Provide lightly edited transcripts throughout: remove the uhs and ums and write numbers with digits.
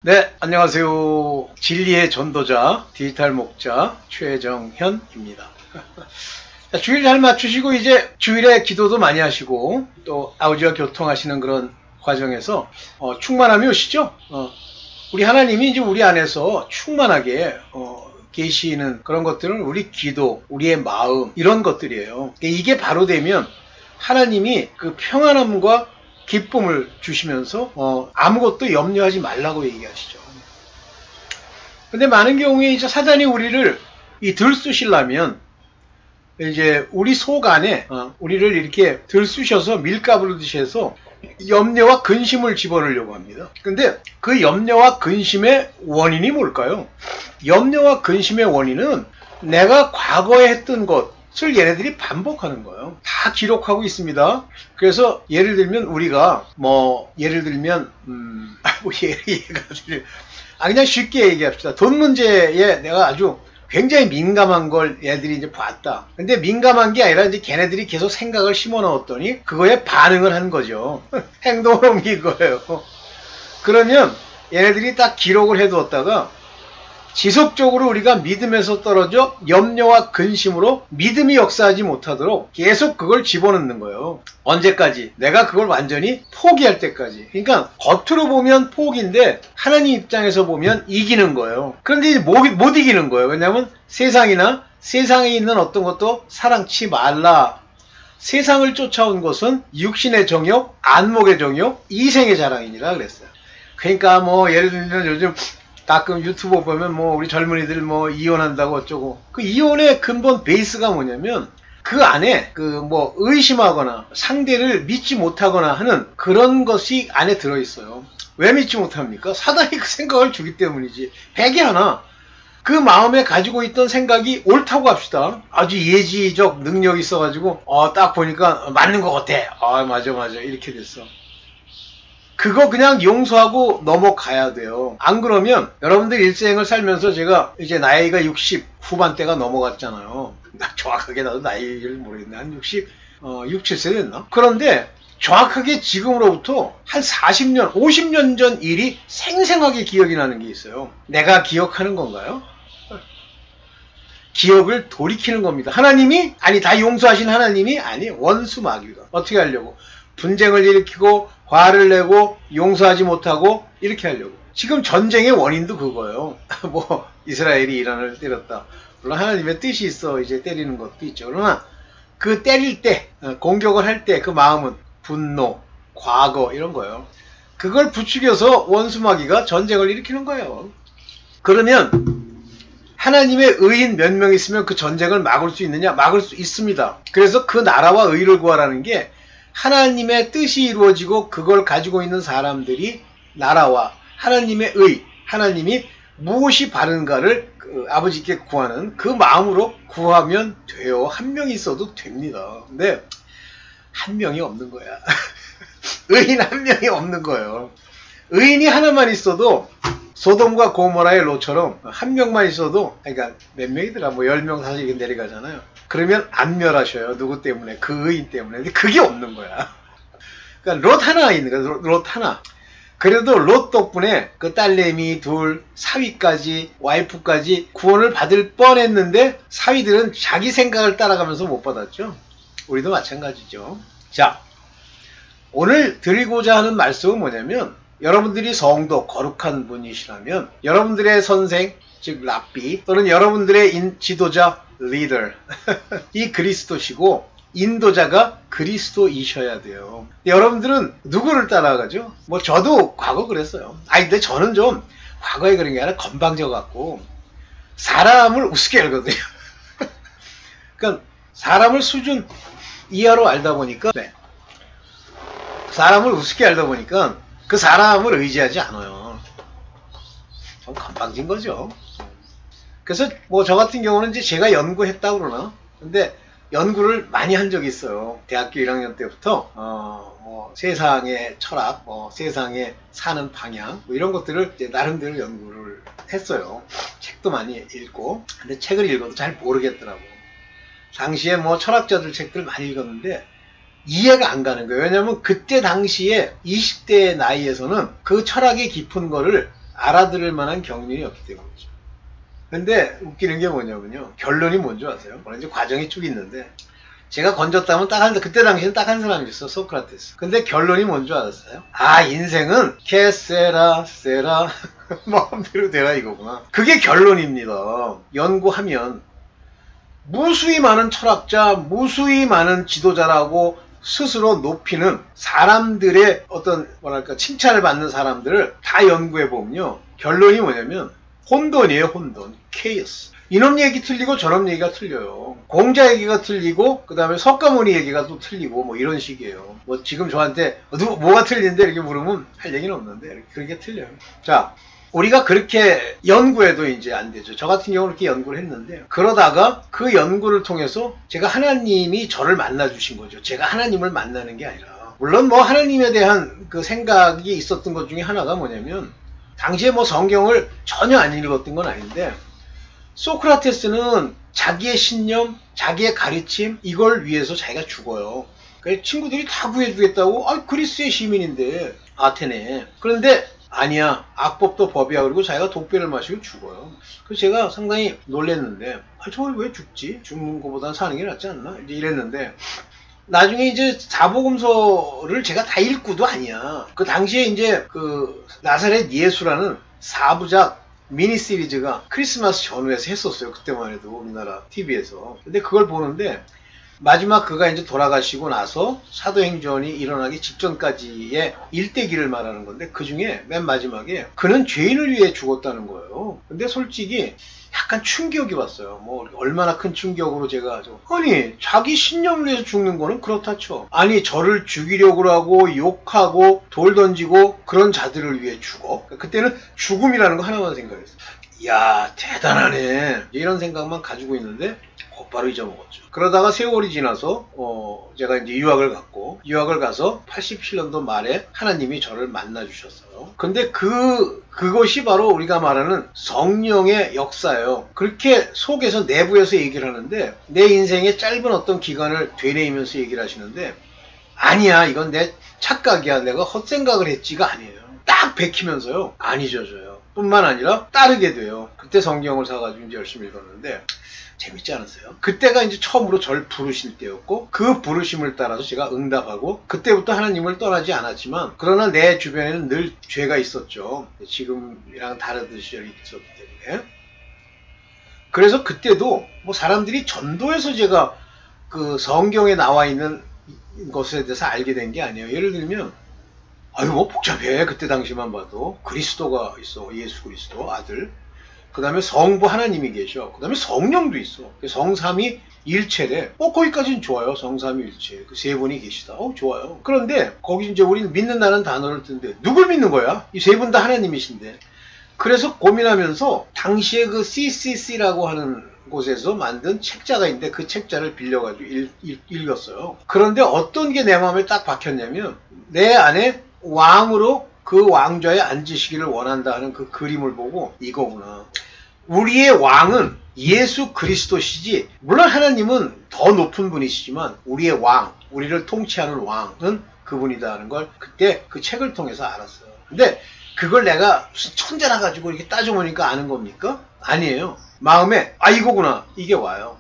네, 안녕하세요. 진리의 전도자, 디지털 목자 최정현입니다. 자, 주일 잘 맞추시고 이제 주일에 기도도 많이 하시고 또 아우지와 교통하시는 그런 과정에서 충만함이 오시죠? 우리 하나님이 이제 우리 안에서 충만하게 계시는 그런 것들은 우리 기도, 우리의 마음 이런 것들이에요. 이게 바로 되면 하나님이 그 평안함과 기쁨을 주시면서 아무것도 염려하지 말라고 얘기하시죠. 근데 많은 경우에 이제 사단이 우리를 들쑤시려면 이제 우리 속 안에 우리를 이렇게 들쑤셔서 밀가부르듯이 해서 염려와 근심을 집어넣으려고 합니다. 근데 그 염려와 근심의 원인이 뭘까요? 염려와 근심의 원인은 내가 과거에 했던 것을 얘네들이 반복하는 거예요. 다 기록하고 있습니다. 그래서 예를 들면 우리가 그냥 쉽게 얘기합시다. 돈 문제에 내가 아주 굉장히 민감한 걸 얘들이 이제 봤다. 근데 민감한 게 아니라 이제 걔네들이 계속 생각을 심어 넣었더니 그거에 반응을 한 거죠. 행동을 옮긴 거예요. 그러면 얘네들이 딱 기록을 해두었다가 지속적으로 우리가 믿음에서 떨어져 염려와 근심으로 믿음이 역사하지 못하도록 계속 그걸 집어넣는 거예요. 언제까지? 내가 그걸 완전히 포기할 때까지. 그러니까 겉으로 보면 포기인데 하나님 입장에서 보면 이기는 거예요. 그런데 못 이기는 거예요. 왜냐하면 세상에 있는 어떤 것도 사랑치 말라. 세상을 쫓아온 것은 육신의 정욕, 안목의 정욕, 이생의 자랑이니라 그랬어요. 그러니까 예를 들면 요즘 가끔 유튜브 보면 우리 젊은이들 이혼한다고 어쩌고. 그 이혼의 근본 베이스가 뭐냐면 그 안에 의심하거나 상대를 믿지 못하거나 하는 그런 것이 안에 들어있어요. 왜 믿지 못합니까? 사단이 그 생각을 주기 때문이지. 백이 하나 그 마음에 가지고 있던 생각이 옳다고 합시다. 아주 예지적 능력이 있어가지고 딱 보니까 맞는 것 같아. 맞아 이렇게 됐어. 그거 그냥 용서하고 넘어가야 돼요. 안 그러면 여러분들 일생을 살면서 제가 이제 나이가 60 후반대가 넘어갔잖아요. 정확하게 나도 나이를 모르겠네. 한 60, 7세 됐나? 그런데 정확하게 지금으로부터 한 40년, 50년 전 일이 생생하게 기억이 나는 게 있어요. 내가 기억하는 건가요? 기억을 돌이키는 겁니다. 하나님이, 다 용서하신 하나님이, 원수 마귀가. 어떻게 하려고? 분쟁을 일으키고 화를 내고 용서하지 못하고 이렇게 하려고. 지금 전쟁의 원인도 그거예요. 이스라엘이 이란을 때렸다. 물론 하나님의 뜻이 있어 이제 때리는 것도 있죠. 그러나 그 때릴 때, 공격을 할 때 그 마음은 분노, 과거 이런 거예요. 그걸 부추겨서 원수마귀가 전쟁을 일으키는 거예요. 그러면 하나님의 의인 몇 명 있으면 그 전쟁을 막을 수 있느냐? 막을 수 있습니다. 그래서 그 나라와 의를 구하라는 게 하나님의 뜻이 이루어지고 그걸 가지고 있는 사람들이 나라와 하나님의 의, 하나님이 무엇이 바른가를 아버지께 구하는 그 마음으로 구하면 돼요. 한 명이 있어도 됩니다. 근데 한 명이 없는 거야. 의인 한 명이 없는 거예요. 의인이 하나만 있어도 소돔과 고모라의 롯처럼 한 명만 있어도, 그러니까 몇 명이더라, 10명 사실 이렇게 내려가잖아요. 그러면 안 멸하셔요. 누구 때문에? 그 의인 때문에. 근데 그게 없는 거야. 그러니까 롯 하나 있는 거야. 롯 하나. 그래도 롯 덕분에 그 딸내미 둘, 사위까지, 와이프까지 구원을 받을 뻔했는데 사위들은 자기 생각을 따라가면서 못 받았죠. 우리도 마찬가지죠. 자, 오늘 드리고자 하는 말씀은 뭐냐면 여러분들이 성도, 거룩한 분이시라면 여러분들의 선생, 즉 랍비 또는 여러분들의 지도자, 리더 이 그리스도시고 인도자가 그리스도이셔야 돼요. 여러분들은 누구를 따라가죠? 저도 과거 그랬어요. 근데 저는 좀 과거에 그런 게 아니라 건방져 갖고 사람을 우습게 알거든요. 그러니까 사람을 수준 이하로 알다 보니까 사람을 우습게 알다 보니까 그 사람을 의지하지 않아요. 좀 건방진 거죠. 그래서 저 같은 경우는 이제 제가 연구했다고 그러나? 근데 연구를 많이 한 적이 있어요. 대학교 1학년 때부터 세상의 철학, 세상에 사는 방향 이런 것들을 이제 나름대로 연구를 했어요. 책도 많이 읽고. 근데 책을 읽어도 잘 모르겠더라고. 당시에 철학자들 책들 많이 읽었는데 이해가 안 가는 거예요. 왜냐면 그때 당시에 20대 나이에서는 그 철학의 깊은 거를 알아들을 만한 경륜이 없기 때문이죠. 근데 웃기는 게 뭐냐면요. 결론이 뭔지 아세요? 이제 과정이 쭉 있는데 제가 건졌다면 그때 당시에는 딱 한 사람이 있어, 소크라테스. 근데 결론이 뭔지 알았어요? 아, 인생은 케세라 세라 마음대로 되라 이거구나. 그게 결론입니다. 연구하면 무수히 많은 철학자, 무수히 많은 지도자라고 스스로 높이는 사람들의 어떤 뭐랄까 칭찬을 받는 사람들을 다 연구해 보면요. 결론이 뭐냐면 혼돈이에요, 혼돈. 케이오스. 이놈 얘기 틀리고 저놈 얘기가 틀려요. 공자 얘기가 틀리고 그 다음에 석가모니 얘기가 또 틀리고 뭐 이런 식이에요. 뭐 지금 저한테 뭐가 틀린데 이렇게 물으면 할 얘기는 없는데 그렇게 틀려요. 자, 우리가 그렇게 연구해도 이제 안 되죠. 저 같은 경우는 그렇게 연구를 했는데 그러다가 그 연구를 통해서 제가 하나님이 저를 만나 주신 거죠. 제가 하나님을 만나는 게 아니라 물론 뭐 하나님에 대한 그 생각이 있었던 것 중에 하나가 뭐냐면 당시에 뭐 성경을 전혀 안 읽었던 건 아닌데 소크라테스는 자기의 신념, 자기의 가르침 이걸 위해서 자기가 죽어요. 그러니까 친구들이 다 구해주겠다고 그리스의 시민인데 아테네. 그런데 아니야. 악법도 법이야. 그리고 자기가 독배를 마시고 죽어요. 그래서 제가 상당히 놀랬는데 저걸 왜 죽지? 죽는 것보단 사는 게 낫지 않나? 이제 이랬는데 나중에 이제 사복음서를 제가 다 읽고도 아니야. 그 당시에 이제 그 나사렛 예수라는 4부작 미니 시리즈가 크리스마스 전후에서 했었어요. 그때만 해도 우리나라 TV에서. 근데 그걸 보는데 마지막 그가 이제 돌아가시고 나서 사도행전이 일어나기 직전까지의 일대기를 말하는 건데 그 중에 맨 마지막에 그는 죄인을 위해 죽었다는 거예요. 근데 솔직히 약간 충격이 왔어요. 뭐 얼마나 큰 충격으로 제가 아니 자기 신념을 위해서 죽는 거는 그렇다 쳐. 아니 저를 죽이려고 하고 욕하고 돌 던지고 그런 자들을 위해 죽어? 그때는 죽음이라는 거 하나만 생각했어요. 이야 대단하네 이런 생각만 가지고 있는데 곧바로 잊어먹었죠. 그러다가 세월이 지나서 제가 이제 유학을 가서 87년도 말에 하나님이 저를 만나 주셨어요. 근데 그것이 바로 우리가 말하는 성령의 역사예요. 그렇게 속에서 내부에서 얘기를 하는데 내 인생의 짧은 어떤 기간을 되뇌이면서 얘기를 하시는데 아니야 이건 내 착각이야 내가 헛생각을 했지가 아니에요. 딱 베키면서요 안 잊어져요. 뿐만 아니라 따르게 돼요. 그때 성경을 사가지고 이제 열심히 읽었는데 재밌지 않았어요? 그때가 이제 처음으로 절 부르실 때였고 그 부르심을 따라서 제가 응답하고 그때부터 하나님을 떠나지 않았지만 그러나 내 주변에는 늘 죄가 있었죠. 지금이랑 다른 시절이 있었기 때문에 그래서 그때도 뭐 사람들이 전도해서 제가 그 성경에 나와 있는 것에 대해서 알게 된 게 아니에요. 예를 들면 아유 뭐 복잡해. 그때 당시만 봐도 그리스도가 있어. 예수 그리스도 아들. 그 다음에 성부 하나님이 계셔. 그 다음에 성령도 있어. 성삼위 일체래. 거기까지는 좋아요. 성삼위 일체. 그 세 분이 계시다. 좋아요. 그런데 거기 이제 우리는 믿는다는 단어를 듣는데 누굴 믿는 거야? 이 세 분 다 하나님이신데. 그래서 고민하면서 당시에 그 CCC라고 하는 곳에서 만든 책자가 있는데 그 책자를 빌려가지고 읽었어요. 그런데 어떤 게 내 마음에 딱 박혔냐면 내 안에 왕으로 그 왕좌에 앉으시기를 원한다 하는 그 그림을 보고 이거구나. 우리의 왕은 예수 그리스도시지 물론 하나님은 더 높은 분이시지만 우리의 왕, 우리를 통치하는 왕은 그분이다 하는 걸 그때 그 책을 통해서 알았어요. 근데 그걸 내가 무슨 천재라 가지고 이렇게 따져보니까 아는 겁니까? 아니에요. 마음에 이거구나 이게 와요.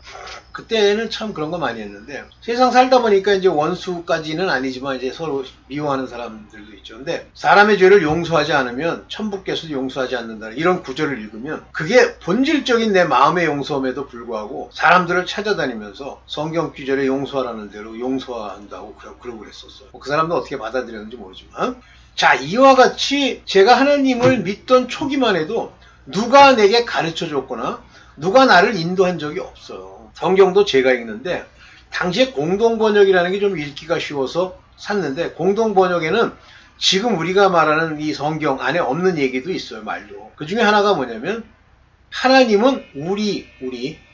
그때는 참 그런 거 많이 했는데 세상 살다 보니까 이제 원수까지는 아니지만 이제 서로 미워하는 사람들도 있죠. 근데 사람의 죄를 용서하지 않으면 천부께서도 용서하지 않는다 이런 구절을 읽으면 그게 본질적인 내 마음의 용서함에도 불구하고 사람들을 찾아다니면서 성경 구절에 용서하라는 대로 용서한다고 그러고 그랬었어요. 그 사람도 어떻게 받아들였는지 모르지만 자 이와 같이 제가 하나님을 믿던 초기만 해도 누가 내게 가르쳐 줬거나 누가 나를 인도한 적이 없어요. 성경도 제가 읽는데 당시에 공동번역이라는 게 좀 읽기가 쉬워서 샀는데 공동번역에는 지금 우리가 말하는 이 성경 안에 없는 얘기도 있어요. 말도. 그 중에 하나가 뭐냐면 하나님은 우리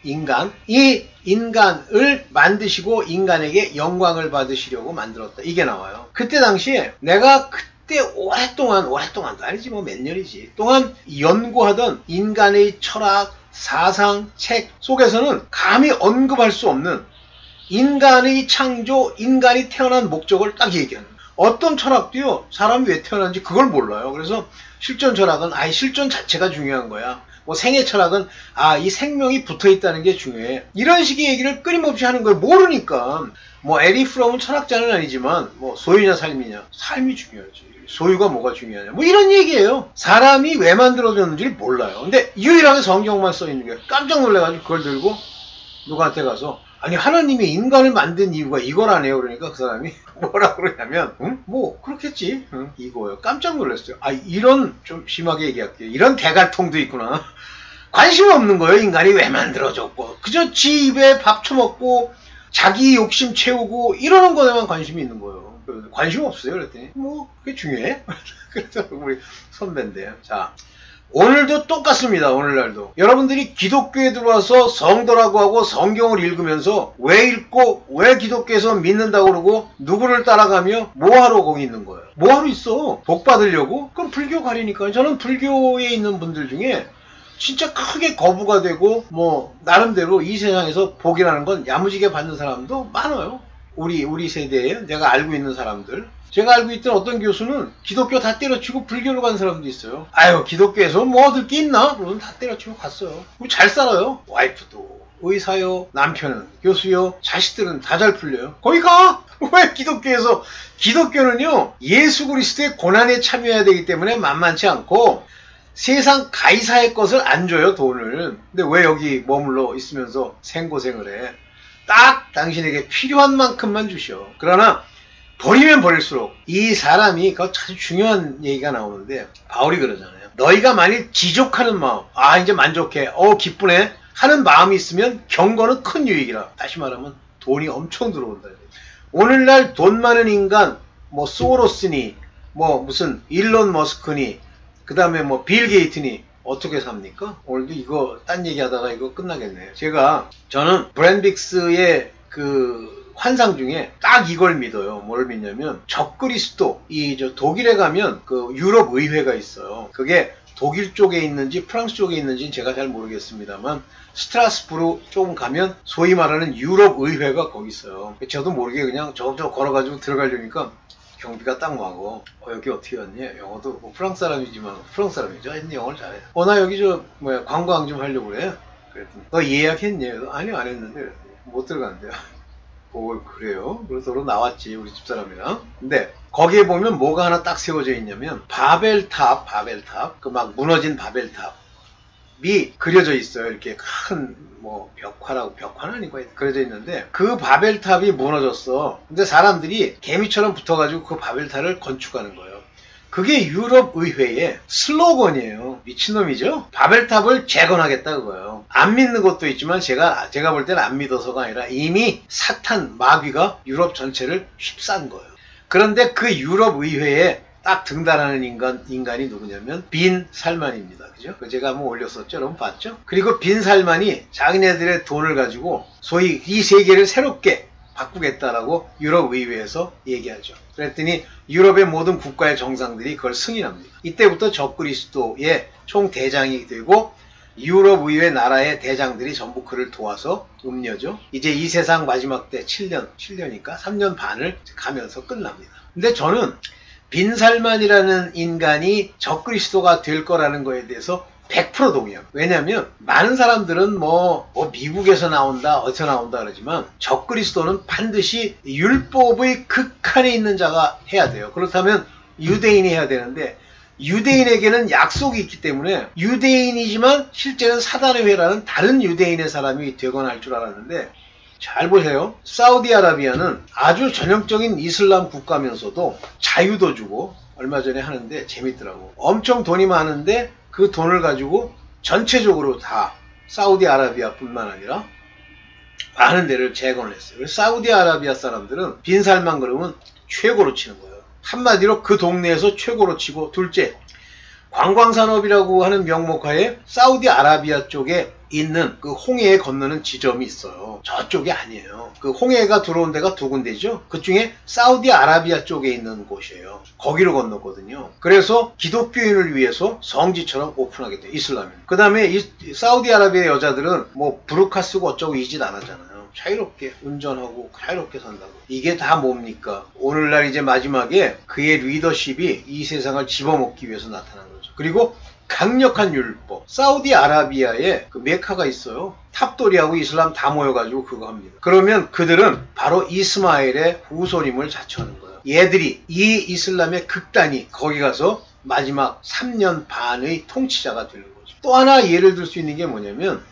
인간 이 인간을 만드시고 인간에게 영광을 받으시려고 만들었다. 이게 나와요. 그때 당시에 내가 그때 오랫동안도 아니지 뭐 몇 년이지 동안 연구하던 인간의 철학 사상, 책 속에서는 감히 언급할 수 없는 인간의 창조, 인간이 태어난 목적을 딱 얘기하는 거예요. 어떤 철학도요, 사람이 왜 태어났는지 그걸 몰라요. 그래서 실존 철학은 실존 자체가 중요한 거야. 뭐 생애 철학은 이 생명이 붙어 있다는 게 중요해. 이런 식의 얘기를 끊임없이 하는 걸 모르니까. 뭐 에리 프롬은 철학자는 아니지만 뭐 소유냐 삶이냐, 삶이 중요하지. 소유가 뭐가 중요하냐, 뭐 이런 얘기예요. 사람이 왜 만들어졌는지를 몰라요. 근데 유일하게 성경만 써 있는 게 깜짝 놀래가지고 그걸 들고 누구한테 가서 아니 하나님이 인간을 만든 이유가 이거라네요. 그러니까 그 사람이 뭐라 그러냐면 뭐 그렇겠지. 이거예요. 깜짝 놀랐어요. 이런 좀 심하게 얘기할게요. 이런 대갈통도 있구나. 관심 없는 거예요. 인간이 왜 만들어졌고 그저 지 입에 밥 처먹고 자기 욕심 채우고 이러는 거에만 관심이 있는 거예요. 관심 없어요. 그랬더니 뭐 그게 중요해? 그래서 우리 선배인데 자 오늘도 똑같습니다. 오늘날도 여러분들이 기독교에 들어와서 성도라고 하고 성경을 읽으면서 왜 읽고 왜 기독교에서 믿는다고 그러고 누구를 따라가며 뭐하러 거기 있는 거예요? 뭐하러 있어? 복 받으려고? 그럼 불교 가리니까. 저는 불교에 있는 분들 중에 진짜 크게 거부가 되고 뭐 나름대로 이 세상에서 복이라는 건 야무지게 받는 사람도 많아요. 우리 세대에 내가 알고 있는 사람들. 제가 알고 있던 어떤 교수는 기독교 다 때려치고 불교로 간 사람도 있어요. 기독교에서 뭐 얻을 게 있나? 그러면 다 때려치고 갔어요. 잘 살아요. 와이프도 의사요, 남편은 교수요, 자식들은 다 잘 풀려요. 거기 가! 왜 기독교에서? 기독교는요, 예수 그리스도의 고난에 참여해야 되기 때문에 만만치 않고 세상 가이사의 것을 안 줘요, 돈을. 근데 왜 여기 머물러 있으면서 생고생을 해? 딱 당신에게 필요한 만큼만 주셔. 그러나 버리면 버릴수록 이 사람이 그 아주 중요한 얘기가 나오는데 바울이 그러잖아요. 너희가 만일 지족하는 마음, 이제 만족해, 기쁘네 하는 마음이 있으면 경건은 큰 유익이라. 다시 말하면 돈이 엄청 들어온다. 오늘날 돈 많은 인간, 뭐 소로스니, 뭐 무슨 일론 머스크니, 그 다음에 뭐 빌 게이트니 어떻게 삽니까? 오늘도 이거 딴 얘기하다가 이거 끝나겠네요. 저는 브랜빅스의 그 환상 중에 딱 이걸 믿어요. 뭘 믿냐면 적그리스도, 독일에 가면 그 유럽 의회가 있어요. 그게 독일 쪽에 있는지 프랑스 쪽에 있는지는 제가 잘 모르겠습니다만 스트라스부르 조금 가면 소위 말하는 유럽 의회가 거기 있어요. 저도 모르게 그냥 저거 걸어가지고 들어가려니까 경비가 딱 와고 여기 어떻게 왔니? 영어도 뭐 프랑스 사람이지만 프랑스 사람이죠. 영어를 잘해. 나 여기 관광 좀 하려고 그래. 그랬더니 너 예약했니? 아니요, 안 했는데. 그랬더니 못 들어간대요. 그래요? 그래서 서로 나왔지, 우리 집사람이랑. 근데 거기에 보면 뭐가 하나 딱 세워져 있냐면 바벨탑, 그 막 무너진 바벨탑이 그려져 있어요. 이렇게 큰 벽화는 아니고 그려져 있는데 그 바벨탑이 무너졌어. 근데 사람들이 개미처럼 붙어가지고 그 바벨탑을 건축하는 거예요. 그게 유럽 의회의 슬로건이에요. 미친놈이죠? 바벨탑을 재건하겠다 그거예요. 안 믿는 것도 있지만 제가 볼 때는 안 믿어서가 아니라 이미 사탄 마귀가 유럽 전체를 휩싼 거예요. 그런데 그 유럽 의회에 딱 등단하는 인간이 누구냐면 빈 살만입니다. 그죠? 제가 한번 올렸었죠? 여러분 봤죠? 그리고 빈 살만이 자기네들의 돈을 가지고 소위 이 세계를 새롭게 바꾸겠다라고 유럽 의회에서 얘기하죠. 그랬더니 유럽의 모든 국가의 정상들이 그걸 승인합니다. 이때부터 적그리스도의 총대장이 되고 유럽 의회 나라의 대장들이 전부 그를 도와서 음녀죠. 이제 이 세상 마지막 때 7년이니까 3년 반을 가면서 끝납니다. 근데 저는 빈살만이라는 인간이 적그리스도가 될 거라는 거에 대해서 100% 동의합니다. 왜냐하면 많은 사람들은 미국에서 나온다, 어디서 나온다 그러지만 적그리스도는 반드시 율법의 극한에 있는 자가 해야 돼요. 그렇다면 유대인이 해야 되는데 유대인에게는 약속이 있기 때문에 유대인이지만 실제는 사단의 회라는 다른 유대인의 사람이 되거나 할 줄 알았는데 잘 보세요. 사우디아라비아는 아주 전형적인 이슬람 국가면서도 자유도 주고 얼마 전에 하는데 재밌더라고. 엄청 돈이 많은데 그 돈을 가지고 전체적으로 다 사우디아라비아뿐만 아니라 많은 데를 재건을 했어요. 그래서 사우디아라비아 사람들은 빈살만 그러면 최고로 치는 거예요. 한마디로 그 동네에서 최고로 치고, 둘째, 관광산업이라고 하는 명목하에 사우디아라비아 쪽에 있는 그 홍해에 건너는 지점이 있어요. 저쪽이 아니에요. 그 홍해가 들어온 데가 두 군데죠. 그 중에 사우디아라비아 쪽에 있는 곳이에요. 거기로 건넜거든요. 그래서 기독교인을 위해서 성지처럼 오픈하게 돼요. 이슬람인. 그 다음에 이 사우디아라비아 여자들은 부르카 쓰고 어쩌고 이 짓 안 하잖아요. 자유롭게 운전하고 자유롭게 산다고. 이게 다 뭡니까? 오늘날 이제 마지막에 그의 리더십이 이 세상을 집어먹기 위해서 나타난 거죠. 그리고 강력한 율법. 사우디아라비아에 그 메카가 있어요. 탑돌이하고 이슬람 다 모여가지고 그거 합니다. 그러면 그들은 바로 이스마엘의 후손임을 자처하는 거예요. 얘들이 이 이슬람의 극단이 거기 가서 마지막 3년 반의 통치자가 되는 거죠. 또 하나 예를 들 수 있는 게 뭐냐면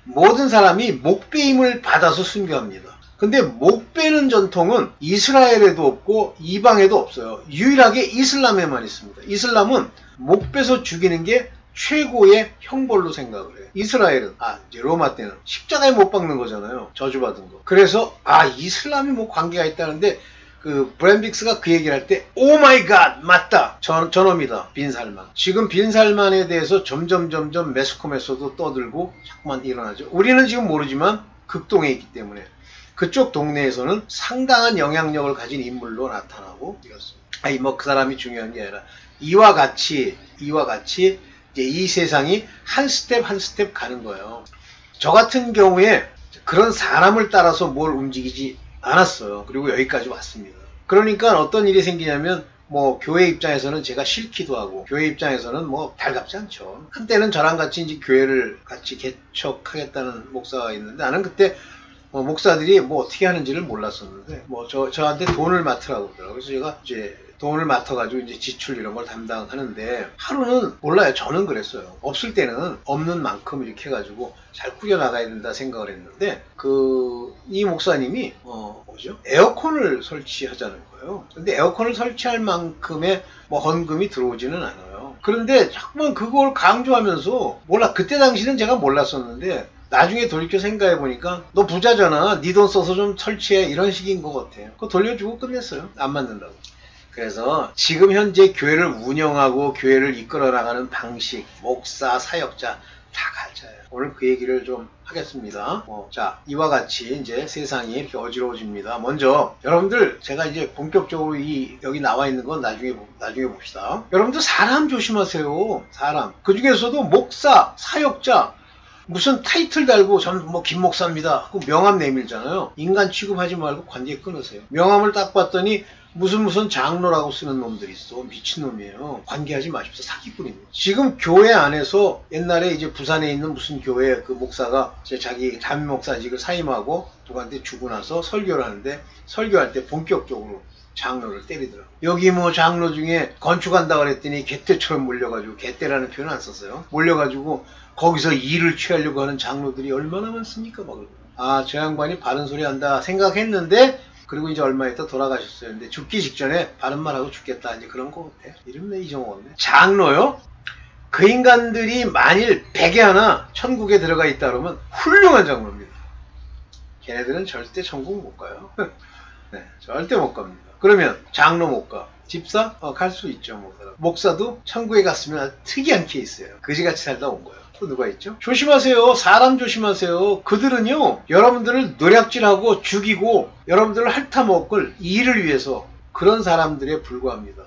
모든 사람이 목베임을 받아서 순교합니다. 근데 목베는 전통은 이스라엘에도 없고 이방에도 없어요. 유일하게 이슬람에만 있습니다. 이슬람은 목베서 죽이는 게 최고의 형벌로 생각을 해요. 이스라엘은 이제 로마 때는 십자가에 못 박는 거잖아요. 저주받은 거. 그래서 이슬람이 뭐 관계가 있다는데 그 브랜빅스가 그 얘기를 할 때 오 마이 갓 맞다 저놈이다 빈살만. 지금 빈살만에 대해서 점점 매스컴에서도 떠들고 자꾸만 일어나죠. 우리는 지금 모르지만 극동에 있기 때문에 그쪽 동네에서는 상당한 영향력을 가진 인물로 나타나고 이렇습니다. 뭐 그 사람이 중요한 게 아니라 이와 같이 이제 이 세상이 한 스텝 한 스텝 가는 거예요. 저 같은 경우에 그런 사람을 따라서 뭘 움직이지 않았어요. 그리고 여기까지 왔습니다. 그러니까 어떤 일이 생기냐면 뭐 교회 입장에서는 제가 싫기도 하고 교회 입장에서는 뭐 달갑지 않죠. 한때는 저랑 같이 이제 교회를 같이 개척하겠다는 목사가 있는데 나는 그때 목사들이 뭐 어떻게 하는지를 몰랐었는데 뭐 저한테 돈을 맡으라고 그러더라고요. 그래서 제가 이제 돈을 맡아가지고 이제 지출 이런 걸 담당하는데 하루는 몰라요. 저는 그랬어요. 없을 때는 없는 만큼 이렇게 해가지고 잘 꾸려나가야 된다 생각을 했는데 이 목사님이 에어컨을 설치하자는 거예요. 근데 에어컨을 설치할 만큼의 뭐 헌금이 들어오지는 않아요. 그런데 자꾸만 그걸 강조하면서 그때 당시는 제가 몰랐었는데 나중에 돌이켜 생각해보니까 너 부자잖아. 네 돈 써서 좀 설치해. 이런 식인 것 같아요. 그거 돌려주고 끝냈어요. 안 맞는다고. 그래서 지금 현재 교회를 운영하고 교회를 이끌어 나가는 방식, 목사, 사역자 다 가짜예요. 오늘 그 얘기를 좀 하겠습니다. 자, 이와 같이 이제 세상이 이렇게 어지러워집니다. 먼저 여러분들 제가 이제 본격적으로 여기 나와 있는 건 나중에 봅시다. 여러분들 사람 조심하세요. 사람. 그 중에서도 목사, 사역자 무슨 타이틀 달고 저는 뭐 김 목사입니다. 그 명함 내밀잖아요. 인간 취급하지 말고 관계 끊으세요. 명함을 딱 봤더니 무슨 장로라고 쓰는 놈들이 있어. 미친놈이에요. 관계하지 마십시오. 사기꾼입니다. 지금 교회 안에서 옛날에 이제 부산에 있는 무슨 교회 그 목사가 이제 자기 담임 목사직을 사임하고 누구한테 주고 나서 설교를 하는데 설교할 때 본격적으로 장로를 때리더라고. 여기 뭐 장로 중에 건축한다 그랬더니 개떼처럼 몰려가지고 개떼라는 표현 안 썼어요. 몰려가지고 거기서 일을 취하려고 하는 장로들이 얼마나 많습니까? 저 양반이 바른 소리 한다 생각했는데 그리고 이제 얼마 있다 돌아가셨어요. 근데 죽기 직전에 바른 말하고 죽겠다. 이제 그런 거 같아. 이름 이정호네. 장로요? 그 인간들이 만일 100에 하나 천국에 들어가 있다 그러면 훌륭한 장로입니다. 걔네들은 절대 천국 못 가요. 네, 절대 못 갑니다. 그러면 장로 못 가. 집사? 갈 수 있죠. 목사도 천국에 갔으면 아주 특이한 케이스예요. 그지같이 살다 온 거예요. 또 누가 있죠? 조심하세요. 사람 조심하세요. 그들은요, 여러분들을 노략질하고 죽이고 여러분들을 핥아먹을 일을 위해서 그런 사람들에 불과합니다.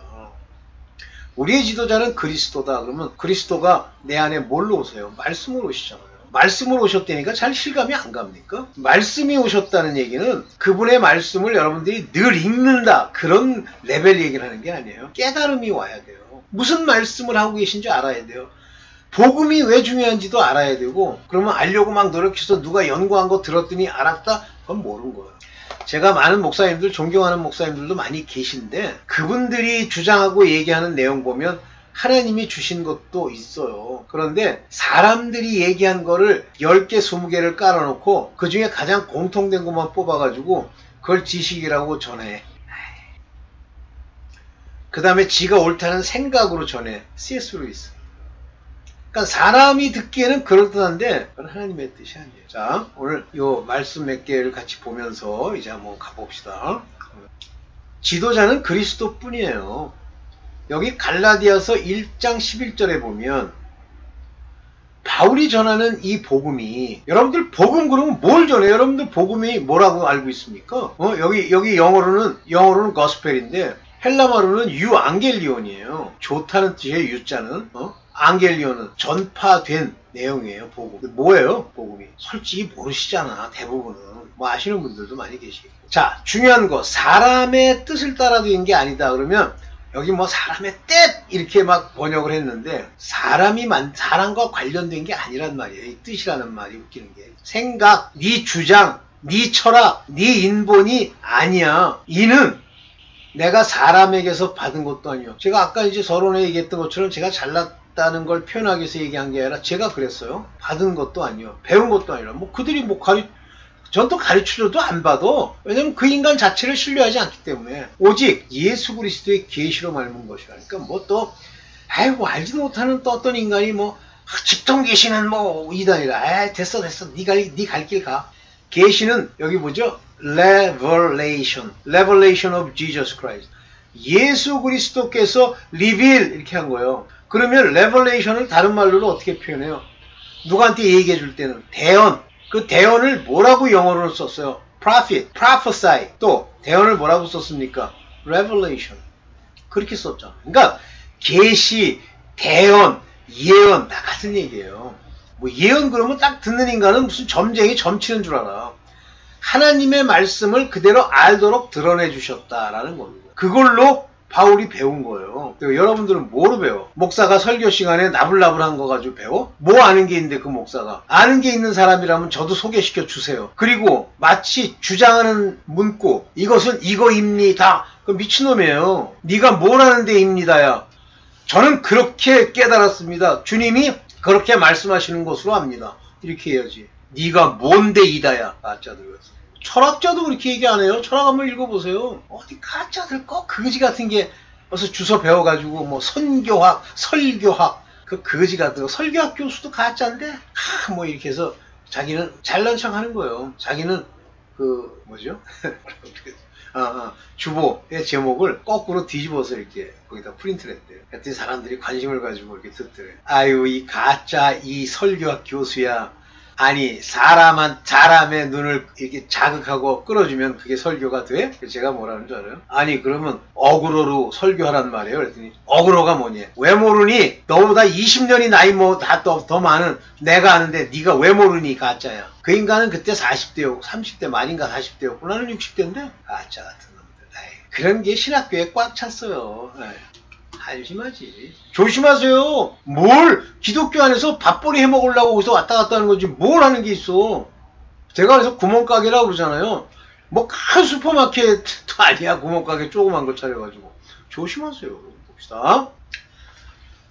우리의 지도자는 그리스도다. 그러면 그리스도가 내 안에 뭘로 오세요? 말씀으로 오시잖아요. 말씀으로 오셨다니까 잘 실감이 안 갑니까? 말씀이 오셨다는 얘기는 그분의 말씀을 여러분들이 늘 읽는다. 그런 레벨 얘기를 하는 게 아니에요. 깨달음이 와야 돼요. 무슨 말씀을 하고 계신지 알아야 돼요. 복음이 왜 중요한지도 알아야 되고, 그러면 알려고 막 노력해서 누가 연구한 거 들었더니 알았다? 그건 모르는 거예요. 제가 많은 목사님들, 존경하는 목사님들도 많이 계신데 그분들이 주장하고 얘기하는 내용 보면 하나님이 주신 것도 있어요. 그런데 사람들이 얘기한 거를 10개, 20개를 깔아놓고 그 중에 가장 공통된 것만 뽑아가지고 그걸 지식이라고 전해. 그 다음에 지가 옳다는 생각으로 전해. C.S. 루이스. 그러니까 사람이 듣기에는 그럴듯한데 그건 하나님의 뜻이 아니에요. 자, 오늘 요 말씀 몇 개를 같이 보면서 이제 한번 가봅시다. 지도자는 그리스도 뿐이에요. 여기 갈라디아서 1장 11절에 보면 바울이 전하는 이 복음이, 여러분들 복음 그러면 뭘 전해요? 여러분들 복음이 뭐라고 알고 있습니까? 여기 영어로는 거스펠인데 헬라말로는 유앙겔리온이에요. 좋다는 뜻이에요. 유자는. 앙겔리온은 전파된 내용이에요. 복음. 뭐예요? 복음이. 솔직히 모르시잖아. 대부분은. 뭐 아시는 분들도 많이 계시고. 자, 중요한 거. 사람의 뜻을 따라 된 게 아니다. 그러면 여기 뭐 사람의 뜻 이렇게 막 번역을 했는데 사람과 관련된 게 아니란 말이에요. 이 뜻이라는 말이 웃기는 게. 생각, 네 주장, 네 철학, 네 인본이 아니야. 이는 내가 사람에게서 받은 것도 아니요. 제가 아까 이제 서론에 얘기했던 것처럼 제가 잘났다는 걸 표현하기 위해서 얘기한 게 아니라 제가 그랬어요. 받은 것도 아니요. 배운 것도 아니라. 뭐 그들이 뭐 전 또 가르쳐줘도 안 받아. 왜냐면 그 인간 자체를 신뢰하지 않기 때문에. 오직 예수 그리스도의 계시로 말문 것이라니까. 뭐 또 아이고 알지도 못하는 또 어떤 인간이 뭐 직통 계시는 뭐 이단이라. 됐어. 네 갈 길 가. 계시는 여기 뭐죠? Revelation of Jesus Christ. 예수 그리스도께서 reveal 이렇게 한 거예요. 그러면 revelation을 다른 말로도 어떻게 표현해요? 누구한테 얘기해 줄 때는 대언. 그 대언을 뭐라고 영어로 썼어요? prophet, prophesy. 또 대언을 뭐라고 썼습니까? revelation. 그렇게 썼죠. 그러니까 계시, 대언, 예언 다 같은 얘기예요. 뭐 예언 그러면 딱 듣는 인간은 무슨 점쟁이 점치는 줄 알아. 하나님의 말씀을 그대로 알도록 드러내 주셨다라는 겁니다. 그걸로 바울이 배운 거예요. 여러분들은 뭐로 배워? 목사가 설교 시간에 나불나불한 거 가지고 배워? 뭐 아는 게 있는데 그 목사가. 아는 게 있는 사람이라면 저도 소개시켜 주세요. 그리고 마치 주장하는 문구 이것은 이거입니다. 그 미친놈이에요. 네가 뭘 아는데 입니다야. 저는 그렇게 깨달았습니다. 주님이 그렇게 말씀하시는 것으로 압니다. 이렇게 해야지. 네가 뭔데 이다야. 가짜들. 철학자도 그렇게 얘기 안 해요. 철학 한번 읽어보세요. 어디 가짜들 꼭 거지 같은 게 벌써 주워 배워가지고 뭐 선교학, 설교학 그 거지 같은 거. 설교학 교수도 가짜인데 뭐 이렇게 해서 자기는 잘난 척 하는 거예요. 자기는 그 뭐죠? 주보의 제목을 거꾸로 뒤집어서 이렇게 거기다 프린트를 했대요. 그랬더니 사람들이 관심을 가지고 이렇게 듣더래. 아유 이 가짜 이 설교학 교수야. 아니 사람의 눈을 이렇게 자극하고 끌어주면 그게 설교가 돼? 제가 뭐라는 줄 알아요? 아니 그러면 어그로로 설교하란 말이에요. 그랬더니 어그로가 뭐니? 왜 모르니? 너보다 20년이 나이 뭐 다 더 많은 내가 아는데 네가 왜 모르니? 가짜야. 그 인간은 그때 40대였고 30대 말인가 40대였고 나는 60대인데 가짜 같은 놈들. 에이, 그런 게 신학교에 꽉 찼어요. 에이. 한심하지. 조심하세요. 뭘 기독교 안에서 밥벌이 해먹으려고 거기서 왔다 갔다 하는 거지 뭘 하는 게 있어. 제가 그래서 구멍가게라고 그러잖아요. 뭐 큰 슈퍼마켓도 아니야. 구멍가게 조그만 거 차려가지고. 조심하세요. 봅시다.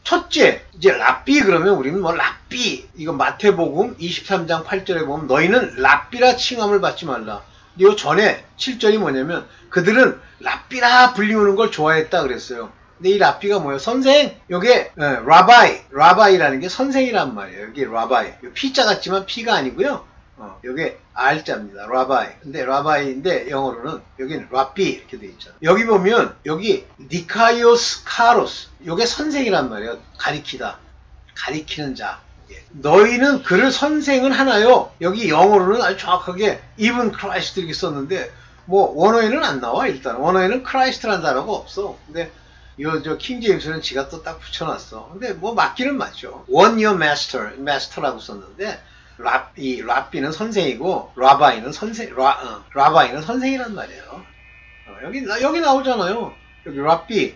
첫째, 이제 랍비 그러면 우리는 뭐 랍비 이거 마태복음 23장 8절에 보면 너희는 랍비라 칭함을 받지 말라. 근데 요 전에 7절이 뭐냐면 그들은 랍비라 불리우는 걸 좋아했다 그랬어요. 근데 이 랍비가 뭐예요? 선생! 요게 라바이라는 게 선생이란 말이에요. 여기 라바이. 피자 같지만 피가 아니고요. 요게 R자입니다. 라바이. 근데 라바이인데 영어로는 여기는 랍비 이렇게 돼 있잖아요. 여기 보면 여기 니카이오스 카로스. 요게 선생이란 말이에요. 가리키다. 가리키는 자. 너희는 그를 선생은 하나요. 여기 영어로는 아주 정확하게 even Christ 이렇게 썼는데 뭐 원어에는 안 나와 일단. 원어에는 Christ라는 단어가 없어. 근데 저 킹제임스는 지가 또 딱 붙여놨어. 근데 뭐 맞기는 맞죠. One your master라고 썼는데 랍비는 선생이고 라바이는 선생이란 말이에요. 여기 나오잖아요. 여기 랍비,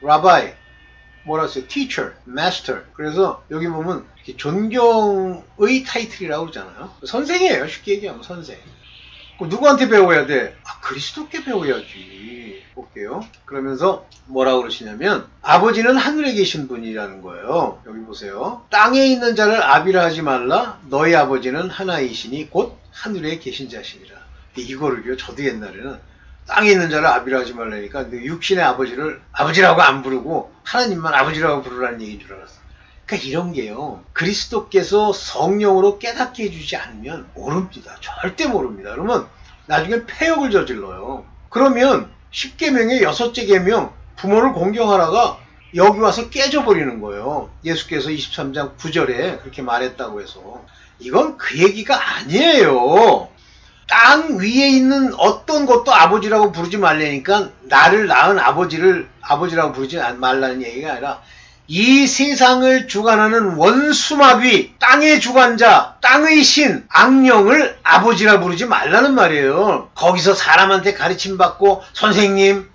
라바이, 뭐라 써요? teacher, master. 그래서 여기 보면 이렇게 존경의 타이틀이라고 그러잖아요. 선생이에요. 쉽게 얘기하면 선생. 누구한테 배워야 돼? 그리스도께 배워야지. 볼게요. 그러면서 뭐라고 그러시냐면 아버지는 하늘에 계신 분이라는 거예요. 여기 보세요. 땅에 있는 자를 아비라 하지 말라. 너희 아버지는 하나이시니 곧 하늘에 계신 자시니라. 이거를요. 저도 옛날에는 땅에 있는 자를 아비라 하지 말라니까 육신의 아버지를 아버지라고 안 부르고 하나님만 아버지라고 부르라는 얘기인 줄 알았어. 그러니까 이런 게요. 그리스도께서 성령으로 깨닫게 해주지 않으면 모릅니다. 절대 모릅니다. 그러면 나중에 폐역을 저질러요. 그러면 10계명의 6째 계명 부모를 공경하라가 여기 와서 깨져버리는 거예요. 예수께서 23장 9절에 그렇게 말했다고 해서. 이건 그 얘기가 아니에요. 땅 위에 있는 어떤 것도 아버지라고 부르지 말라니까 나를 낳은 아버지를 아버지라고 부르지 말라는 얘기가 아니라 이 세상을 주관하는 원수마귀, 땅의 주관자, 땅의 신, 악령을 아버지라 부르지 말라는 말이에요. 거기서 사람한테 가르침받고 선생님,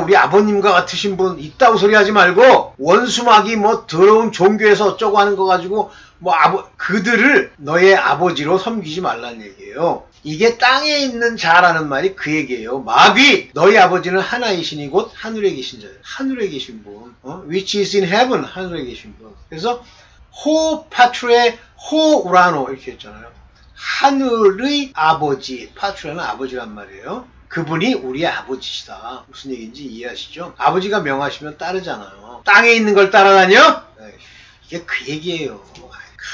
우리 아버님과 같으신 분 있다고 소리하지 말고 원수마귀 뭐 더러운 종교에서 어쩌고 하는 거 가지고 뭐 그들을 너의 아버지로 섬기지 말라는 얘기예요. 이게 땅에 있는 자라는 말이 그 얘기예요. 마귀, 너희 아버지는 하나이시니 곧 하늘에 계신 자예요. 하늘에 계신 분, which is in heaven, 하늘에 계신 분. 그래서 호 파트레 호 우라노 이렇게 했잖아요. 하늘의 아버지, 파트레는 아버지란 말이에요. 그분이 우리의 아버지시다. 무슨 얘기인지 이해하시죠? 아버지가 명하시면 따르잖아요. 땅에 있는 걸 따라다녀? 이게 그 얘기예요.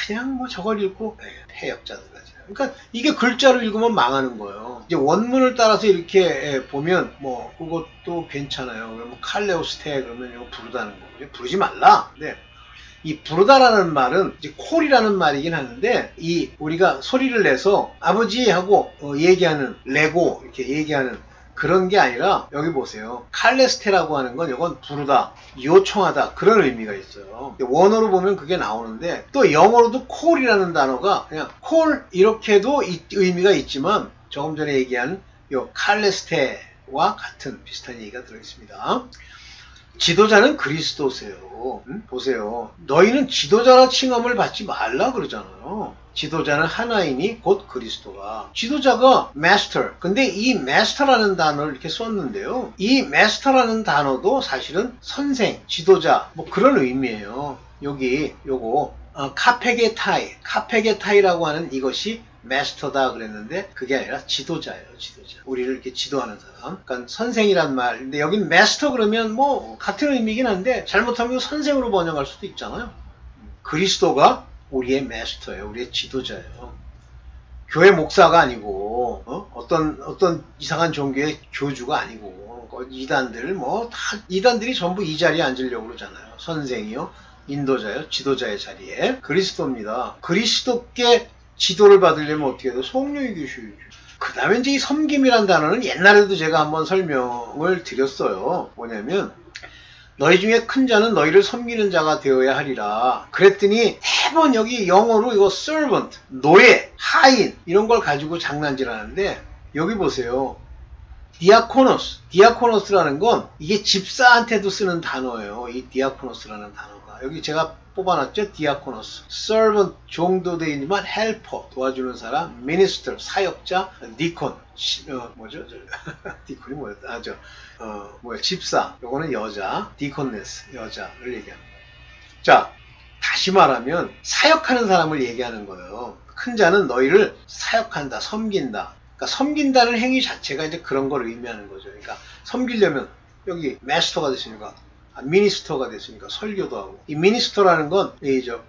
그냥 뭐 저걸 읽고 폐역자들 하잖아요. 그러니까 이게 글자로 읽으면 망하는 거예요. 이제 원문을 따라서 이렇게 보면 뭐 그것도 괜찮아요. 그러면 칼레오스테 그러면 이거 부르다는 거고 부르지 말라. 근데 이 부르다라는 말은 이제 콜이라는 말이긴 하는데 이 우리가 소리를 내서 아버지 하고 얘기하는 레고 이렇게 얘기하는 그런 게 아니라 여기 보세요. 칼레스테라고 하는 건 이건 부르다, 요청하다 그런 의미가 있어요. 원어로 보면 그게 나오는데 또 영어로도 콜이라는 단어가 그냥 콜 이렇게도 의미가 있지만 조금 전에 얘기한 요 칼레스테와 같은 비슷한 얘기가 들어있습니다. 지도자는 그리스도세요. 보세요. 너희는 지도자라 칭함을 받지 말라 그러잖아요. 지도자는 하나이니 곧 그리스도가. 지도자가 master. 근데 이 master라는 단어를 이렇게 썼는데요. 이 master라는 단어도 사실은 선생, 지도자 뭐 그런 의미예요. 여기 요거 카페게타이라고 하는 이것이 마스터다 그랬는데 그게 아니라 지도자예요. 지도자. 우리를 이렇게 지도하는 사람. 그러니까 선생이란 말. 근데 여긴 마스터 그러면 뭐 같은 의미긴 한데 잘못하면 선생으로 번역할 수도 있잖아요. 그리스도가 우리의 마스터예요. 우리의 지도자예요. 교회 목사가 아니고 어떤 이상한 종교의 교주가 아니고 이단들 뭐 다 이단들이 전부 이 자리에 앉으려고 그러잖아요. 선생이요. 인도자요. 지도자의 자리에. 그리스도입니다. 그리스도께 지도를 받으려면 어떻게 해야 돼요? 성령이 계셔야죠. 그 다음에 이제 이 섬김이란 단어는 옛날에도 제가 한번 설명을 드렸어요. 뭐냐면 너희 중에 큰 자는 너희를 섬기는 자가 되어야 하리라. 그랬더니 매번 여기 영어로 이거 servant, 노예, 하인 이런 걸 가지고 장난질하는데 여기 보세요. 디아코노스라는 건 이게 집사한테도 쓰는 단어예요. 이 디아코노스라는 단어가. 여기 제가 뽑아놨죠. 디아코노스. servant 정도 되지만 helper 도와주는 사람, minister 사역자, 디콘 뭐죠? 디콘이 뭐였다? 집사. 요거는 여자, 디콘네스 여자를 얘기합니다. 자, 다시 말하면 사역하는 사람을 얘기하는 거예요. 큰 자는 너희를 사역한다, 섬긴다. 그러니까 섬긴다는 행위 자체가 이제 그런 걸 의미하는 거죠. 그러니까 섬기려면 여기 마스터가 됐으니까 미니스터가 됐으니까 설교도 하고 이 미니스터라는 건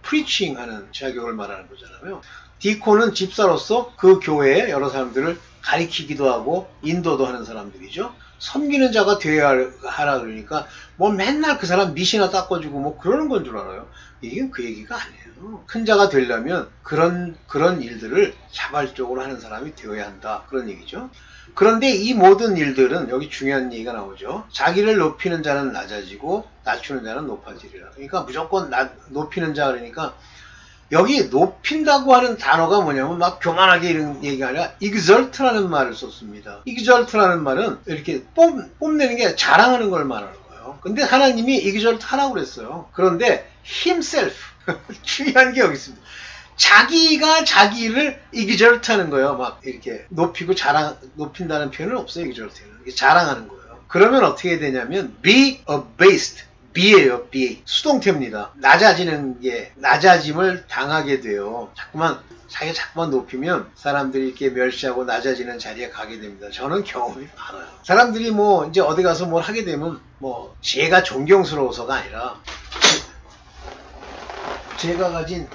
프리칭 하는 자격을 말하는 거잖아요. 디콘은 집사로서 그 교회에 여러 사람들을 가리키기도 하고 인도도 하는 사람들이죠. 섬기는 자가 되어야 하라 그러니까 뭐 맨날 그 사람 미시나 닦아주고 뭐 그러는 건 줄 알아요. 이게 그 얘기가 아니에요. 큰 자가 되려면 그런 일들을 자발적으로 하는 사람이 되어야 한다. 그런 얘기죠. 그런데 이 모든 일들은 여기 중요한 얘기가 나오죠. 자기를 높이는 자는 낮아지고 낮추는 자는 높아지리라. 그러니까 무조건 높이는 자 그러니까 여기 높인다고 하는 단어가 뭐냐면 막 교만하게 이런 얘기가 아니라 exalt라는 말을 썼습니다. exalt라는 말은 이렇게 뽐내는 게 자랑하는 걸 말하는 거예요. 근데 하나님이 exalt 하라고 그랬어요. 그런데 himself 중요한 게 여기 있습니다. 자기가 자기를 exalt 하는 거예요. 막 이렇게 높이고 높인다는 표현은 없어요. exalt는 이게 자랑하는 거예요. 그러면 어떻게 되냐면 be abased. B예요, B. 수동태입니다. 낮아짐을 당하게 돼요. 자기가 자꾸만 높이면 사람들이 이렇게 멸시하고 낮아지는 자리에 가게 됩니다. 저는 경험이 많아요. 사람들이 뭐 이제 어디 가서 뭘 하게 되면 뭐 제가 존경스러워서가 아니라 제가 가진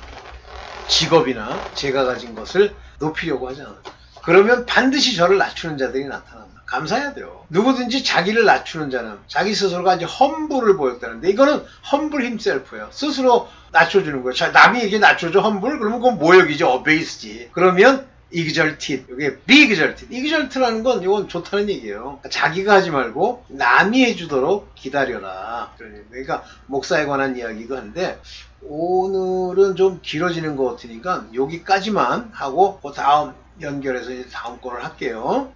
직업이나 제가 가진 것을 높이려고 하잖아요. 그러면 반드시 저를 낮추는 자들이 나타납니다. 감사해야 돼요. 누구든지 자기를 낮추는 자는 자기 스스로가 이제 험불을 보였다는데 이거는 험불 힘셀프예요. 스스로 낮춰주는 거예요. 자, 남이 이렇게 낮춰줘 험불? 그러면 그건 모욕이죠. 어베이스지. 그러면 exalted, 이게 be exalted. exalt라는 건 이건 좋다는 얘기예요. 그러니까 자기가 하지 말고 남이 해주도록 기다려라. 그러니까 목사에 관한 이야기도 한데 오늘은 좀 길어지는 것 같으니까 여기까지만 하고 그 다음 연결해서 이제 다음 거를 할게요.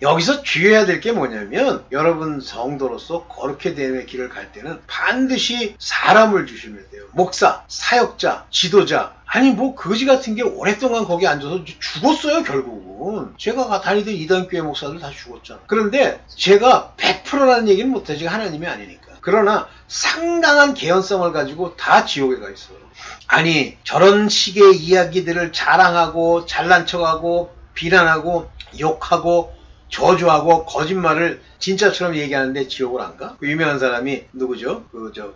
여기서 주의해야 될 게 뭐냐면 여러분 성도로서 거룩해 됨의 길을 갈 때는 반드시 사람을 주시면 돼요. 목사, 사역자, 지도자, 아니 뭐 거지 같은 게 오랫동안 거기 앉아서 죽었어요. 결국은 제가 다니던 이단교회 목사들 다 죽었잖아. 그런데 제가 100%라는 얘기는 못해. 제가 하나님이 아니니까. 그러나 상당한 개연성을 가지고 다 지옥에 가 있어요. 아니 저런 식의 이야기들을 자랑하고 잘난 척하고 비난하고 욕하고 저주하고 거짓말을 진짜처럼 얘기하는데 지옥을 안 가? 그 유명한 사람이 누구죠?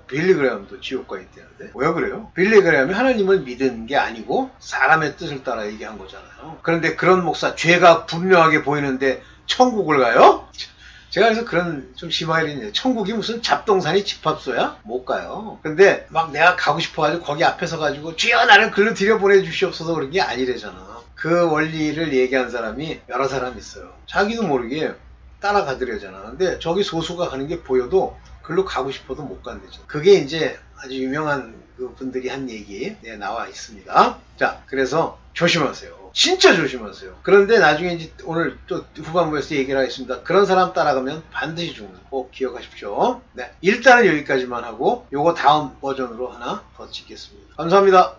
빌리 그레엄도 지옥 가 있다는데. 왜 그래요? 빌리 그레엄이 하나님을 믿은 게 아니고 사람의 뜻을 따라 얘기한 거잖아요. 그런데 그런 목사 죄가 분명하게 보이는데 천국을 가요? 제가 그래서 그런 좀 심하게 했는데 천국이 무슨 잡동사니 집합소야? 못 가요. 근데 막 내가 가고 싶어가지고 거기 앞에 서가지고 주여 나를 글로 들여보내주시옵소서 그런 게 아니래잖아. 그 원리를 얘기한 사람이 여러 사람 있어요. 자기도 모르게 따라가더래잖아. 근데 저기 소수가 가는 게 보여도 글로 가고 싶어도 못 간대잖아. 그게 이제 아주 유명한 그 분들이 한 얘기 나와 있습니다. 자, 그래서 조심하세요. 진짜 조심하세요. 그런데 나중에 이제 오늘 또 후반부에서 얘기를 하겠습니다. 그런 사람 따라가면 반드시 죽는 거 꼭 기억하십시오. 네, 일단은 여기까지만 하고 요거 다음 버전으로 하나 더 찍겠습니다. 감사합니다.